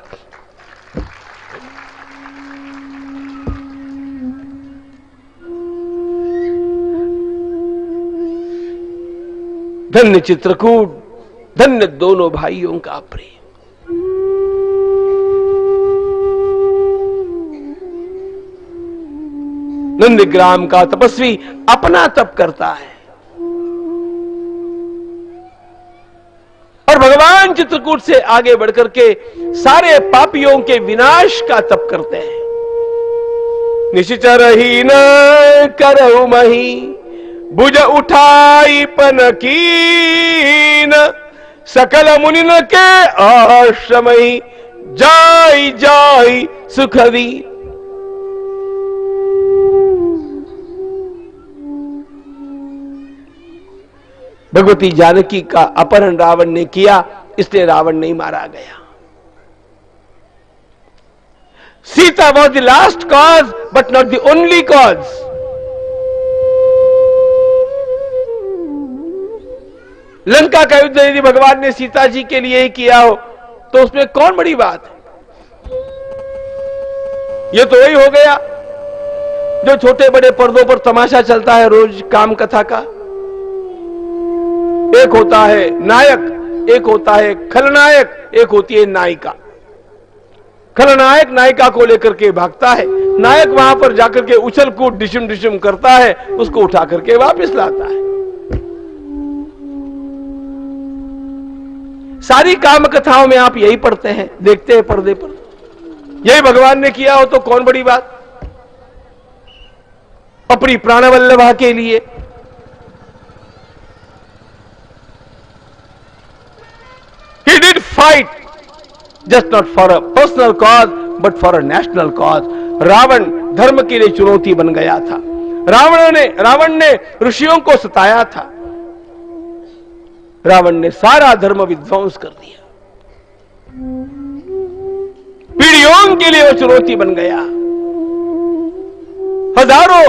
धन्य चित्रकूट, धन्य दोनों भाइयों का प्रेम। नंदीग्राम का तपस्वी अपना तप करता है और भगवान चित्रकूट से आगे बढ़कर के सारे पापियों के विनाश का तप करते हैं। निश्चर ही न करहु मही भुज उठाई पन कीन, सकल मुनिन के आश्रमई जाई जाई सुखदी। भगवती जानकी का अपहरण रावण ने किया, इसलिए रावण नहीं मारा गया। Sita was the last cause but not the only cause. Lanka का युद्ध यदि भगवान ने सीता जी के लिए ही किया हो तो उसमें कौन बड़ी बात है। यह तो वही हो गया जो छोटे बड़े पर्दों पर तमाशा चलता है रोज काम कथा का। एक होता है नायक, एक होता है खलनायक, एक होती है नायिका। खलनायक नायिका को लेकर के भागता है, नायक वहां पर जाकर के उछल कूद डिशम डिशम करता है, उसको उठा करके वापस लाता है। सारी काम कथाओं में आप यही पढ़ते हैं, देखते हैं पर्दे पर। यही भगवान ने किया हो तो कौन बड़ी बात। अपनी प्राणवल्लभा के लिए he did fight just not for a personal cause but for a national cause। Ravan धर्म के लिए चुनौती बन गया था। रावण ने ऋषियों को सताया था। रावण ने सारा धर्म विध्वंस कर दिया। पीढ़ियों के लिए वो चुनौती बन गया। हजारों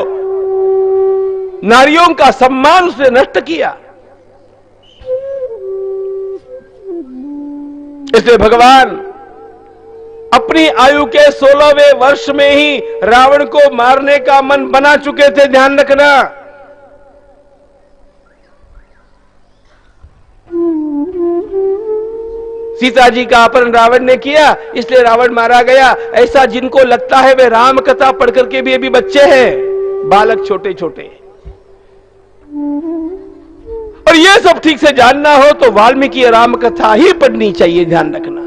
नारियों का सम्मान उसने नष्ट किया। इसलिए भगवान अपनी आयु के 16वें वर्ष में ही रावण को मारने का मन बना चुके थे। ध्यान रखना। सीता जी का अपहरण रावण ने किया, इसलिए रावण मारा गया। ऐसा जिनको लगता है वे राम कथा पढ़ करके भी अभी बच्चे हैं, बालक छोटे छोटे। और ये सब ठीक से जानना हो तो वाल्मीकि राम कथा ही पढ़नी चाहिए। ध्यान रखना,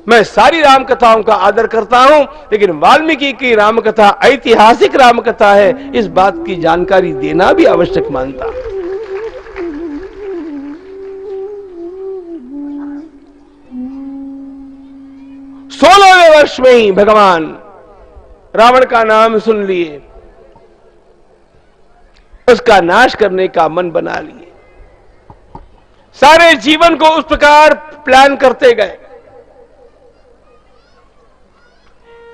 मैं सारी राम कथाओं का आदर करता हूं, लेकिन वाल्मीकि की राम कथा ऐतिहासिक राम कथा है, इस बात की जानकारी देना भी आवश्यक मानता हूं। 16वें वर्ष में ही भगवान रावण का नाम सुन लिए, उसका नाश करने का मन बना लिए। सारे जीवन को उस प्रकार प्लान करते गए।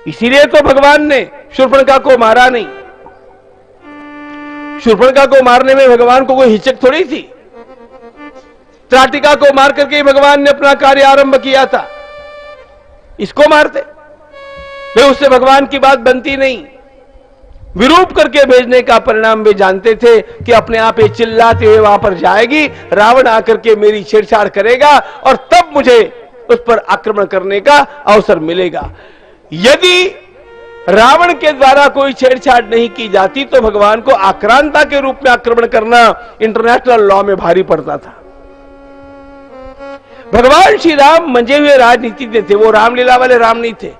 इसीलिए तो भगवान ने शूर्पणखा को मारा नहीं। शूर्पणखा को मारने में भगवान को कोई हिचक थोड़ी थी। त्राटिका को मार करके भगवान ने अपना कार्य आरंभ किया था। इसको मारते वे, उससे भगवान की बात बनती नहीं। विरूप करके भेजने का परिणाम वे जानते थे कि अपने आप ये चिल्लाते हुए वहां पर जाएगी, रावण आकर के मेरी छेड़छाड़ करेगा और तब मुझे उस पर आक्रमण करने का अवसर मिलेगा। यदि रावण के द्वारा कोई छेड़छाड़ नहीं की जाती तो भगवान को आक्रांता के रूप में आक्रमण करना इंटरनेशनल लॉ में भारी पड़ता था। भगवान श्री राम मंजे हुए राजनीति थे, वो रामलीला वाले राम नहीं थे।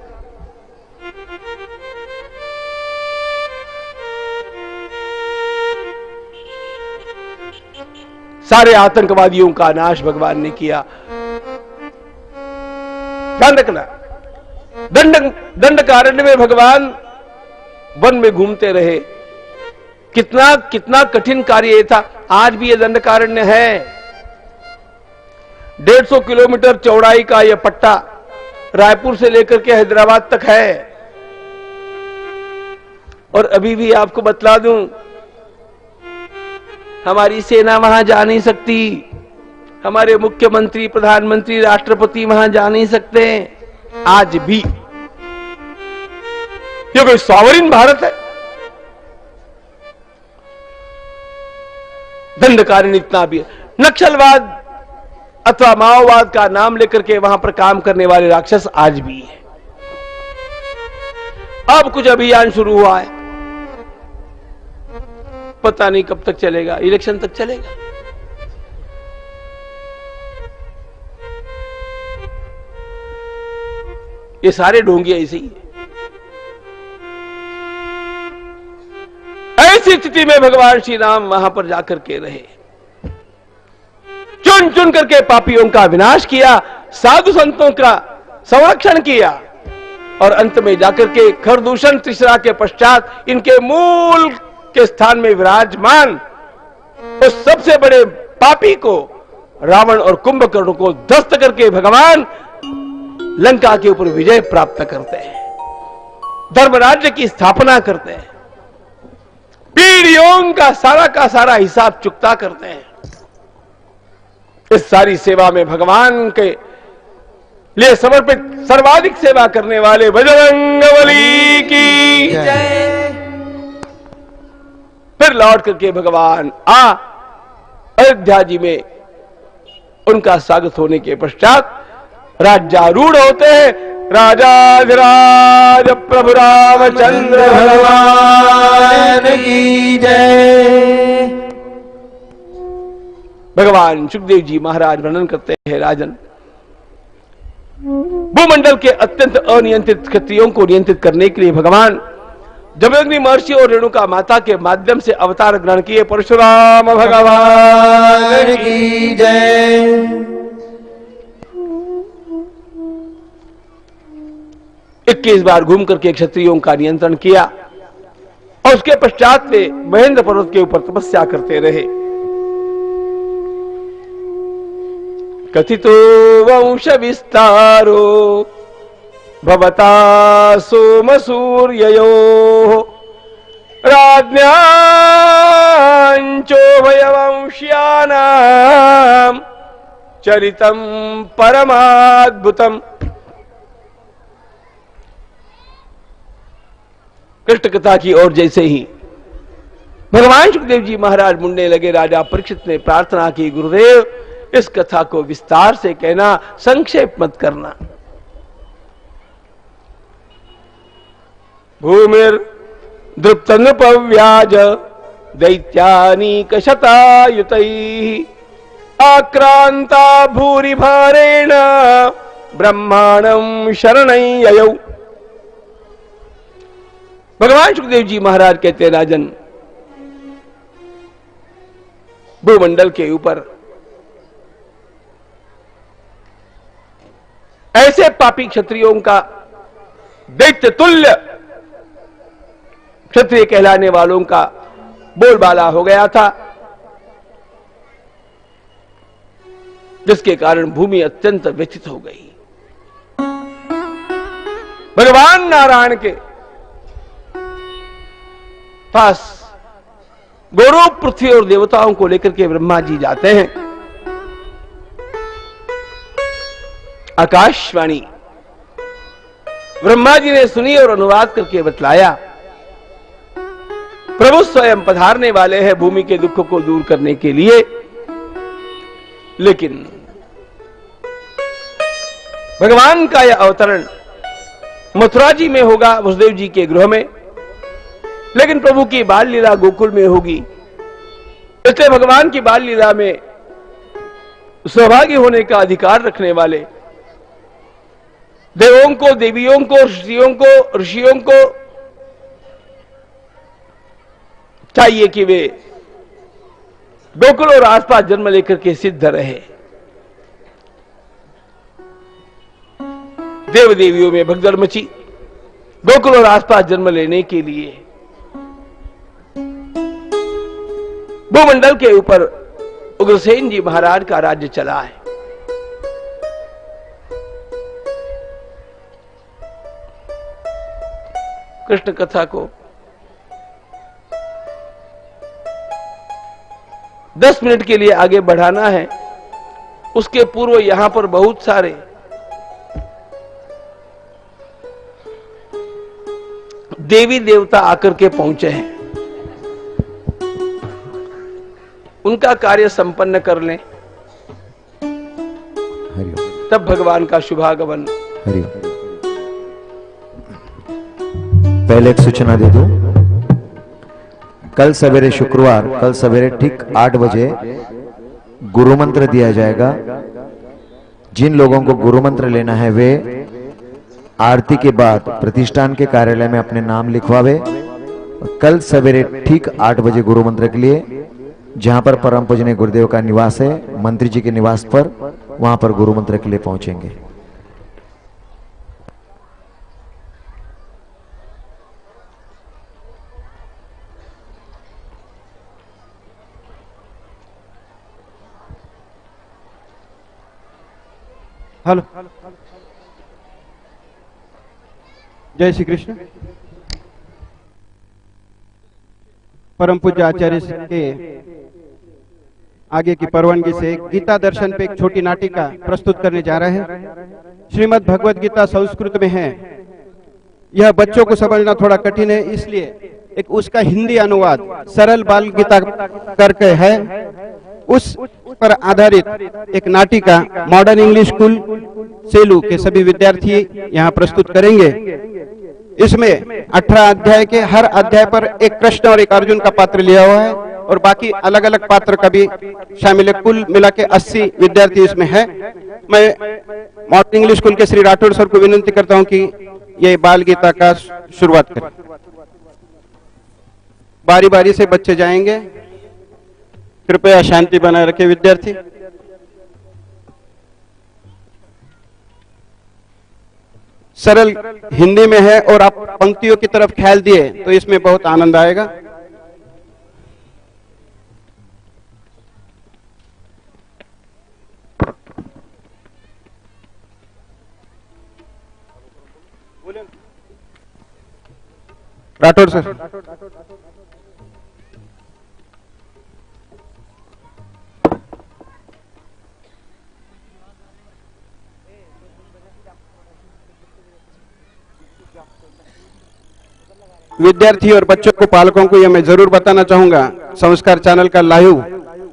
सारे आतंकवादियों का नाश भगवान ने किया। ध्यान रखना, दंडकारण्य में भगवान वन में घूमते रहे। कितना कितना कठिन कार्य था। आज भी यह दंडकारण्य है। 150 किलोमीटर चौड़ाई का यह पट्टा रायपुर से लेकर के हैदराबाद तक है। और अभी भी आपको बतला दूं, हमारी सेना वहां जा नहीं सकती, हमारे मुख्यमंत्री, प्रधानमंत्री, राष्ट्रपति वहां जा नहीं सकते आज भी। ये कोई सॉवरिन भारत है? दंडकारण्य इतना भी है। नक्सलवाद अथवा माओवाद का नाम लेकर के वहां पर काम करने वाले राक्षस आज भी है। अब कुछ अभियान शुरू हुआ है, पता नहीं कब तक चलेगा, इलेक्शन तक चलेगा। ये सारे ढोंगी ऐसे ही है। ऐसी स्थिति में भगवान श्री राम वहां पर जाकर के रहे, चुन चुन करके पापियों का विनाश किया, साधु संतों का संरक्षण किया और अंत में जाकर के खरदूषण त्रिशरा के पश्चात इनके मूल के स्थान में विराजमान उस सबसे बड़े पापी को, रावण और कुंभकर्ण को ध्वस्त करके भगवान लंका के ऊपर विजय प्राप्त करते हैं, धर्मराज्य की स्थापना करते हैं, पीढ़ियों का सारा हिसाब चुकता करते हैं। इस सारी सेवा में भगवान के लिए समर्पित सर्वाधिक सेवा करने वाले बजरंगबली की जय। फिर लौट करके भगवान अयोध्या जी में उनका स्वागत होने के पश्चात राज्यारूढ़ होते हैं। राजाधिराज प्रभु रामचंद्र भगवान की जय। भगवान सुखदेव जी महाराज वर्णन करते हैं, राजन, भूमंडल के अत्यंत अनियंत्रित क्षत्रियों को नियंत्रित करने के लिए भगवान जमदग्नि महर्षि और रेणुका माता के माध्यम से अवतार ग्रहण किए। परशुराम भगवान की जय। 21 बार घूम करके क्षत्रियों का नियंत्रण किया और उसके पश्चात वे महेंद्र पर्वत के ऊपर तपस्या करते रहे। कथितो वंश विस्तारो भवता सोमसूर्ययो राज्ञाञ्चो भयवंश्यानां चरितं परमाद्भुतम्। कृष्ण कथा की ओर जैसे ही भगवान सुखदेव जी महाराज मुंडने लगे, राजा परीक्षित ने प्रार्थना की, गुरुदेव इस कथा को विस्तार से कहना, संक्षेप मत करना। भूमिर दृप्तनुपव्याज दैत्यानीक शतायुतैः आक्रांता भूरि भारेण ब्रह्मांडं शरणं ययौ। भगवान सुखदेव जी महाराज कहते हैं, राजन, भूमंडल के ऊपर ऐसे पापी क्षत्रियों का दैत्य तुल्य क्षत्रिय कहलाने वालों का बोलबाला हो गया था, जिसके कारण भूमि अत्यंत व्यथित हो गई। भगवान नारायण के पास गौरव पृथ्वी और देवताओं को लेकर के ब्रह्मा जी जाते हैं। आकाशवाणी ब्रह्मा जी ने सुनी और अनुवाद करके बतलाया, प्रभु स्वयं पधारने वाले हैं भूमि के दुख को दूर करने के लिए। लेकिन भगवान का यह अवतरण मथुरा जी में होगा, वसुदेव जी के गृह में, लेकिन प्रभु की बाल लीला गोकुल में होगी। इसलिए भगवान की बाल लीला में सहभागी होने का अधिकार रखने वाले देवों को, देवियों को, ऋषियों को चाहिए कि वे गोकुल और आसपास जन्म लेकर के सिद्ध रहे। देव देवियों में भगदड़ मची गोकुल और आसपास जन्म लेने के लिए। भूमंडल के ऊपर उग्रसेन जी महाराज का राज्य चला है। कृष्ण कथा को 10 मिनट के लिए आगे बढ़ाना है। उसके पूर्व यहां पर बहुत सारे देवी देवता आकर के पहुंचे हैं, उनका कार्य संपन्न कर लें, तब भगवान का शुभागमन। पहले एक सूचना दे दूं, कल सवेरे शुक्रवार, कल सवेरे ठीक 8 बजे गुरु मंत्र दिया जाएगा। जिन लोगों को गुरु मंत्र लेना है वे आरती के बाद प्रतिष्ठान के कार्यालय में अपने नाम लिखवावे। कल सवेरे ठीक 8 बजे गुरु मंत्र के लिए, जहां पर परम पूजनीय गुरुदेव का निवास है, मंत्री जी के निवास पर, वहां पर गुरु मंत्र के लिए पहुंचेंगे। हेलो, जय श्री कृष्ण। परम पूज्य आचार्य के आगे की परवानगी से गीता दर्शन पे एक छोटी नाटिका प्रस्तुत करने जा रहे हैं। श्रीमद् भगवद गीता संस्कृत में है। यह बच्चों को समझना थोड़ा कठिन है, इसलिए एक उसका हिंदी अनुवाद सरल बाल गीता करके है, उस पर आधारित एक नाटिका मॉडर्न इंग्लिश स्कूल सेलू के सभी विद्यार्थी यहाँ प्रस्तुत करेंगे। इसमें 18 अध्याय के हर अध्याय पर एक कृष्ण और एक अर्जुन का पात्र लिया हुआ है और बाकी अलग अलग पात्र का भी शामिल है। कुल मिला के 80 विद्यार्थी इसमें है। मैं मॉडर्न इंग्लिश स्कूल के श्री राठौड़ सर को विनंती करता हूं कि ये बाल गीता का शुरुआत करें। बारी बारी से बच्चे जाएंगे, कृपया शांति बनाए रखें विद्यार्थी। सरल हिंदी में है और आप पंक्तियों की तरफ ख्याल दिए तो इसमें बहुत आनंद आएगा। राठौड़ सर। विद्यार्थी और बच्चों को, पालकों को यह मैं जरूर बताना चाहूंगा, संस्कार चैनल का लाइव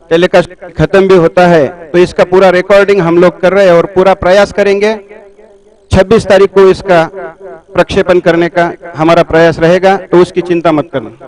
टेलीकास्ट खत्म भी होता है तो इसका पूरा रिकॉर्डिंग हम लोग कर रहे हैं और पूरा प्रयास करेंगे 26 तारीख को इसका प्रक्षेपण करने का हमारा प्रयास रहेगा, तो उसकी चिंता मत करना।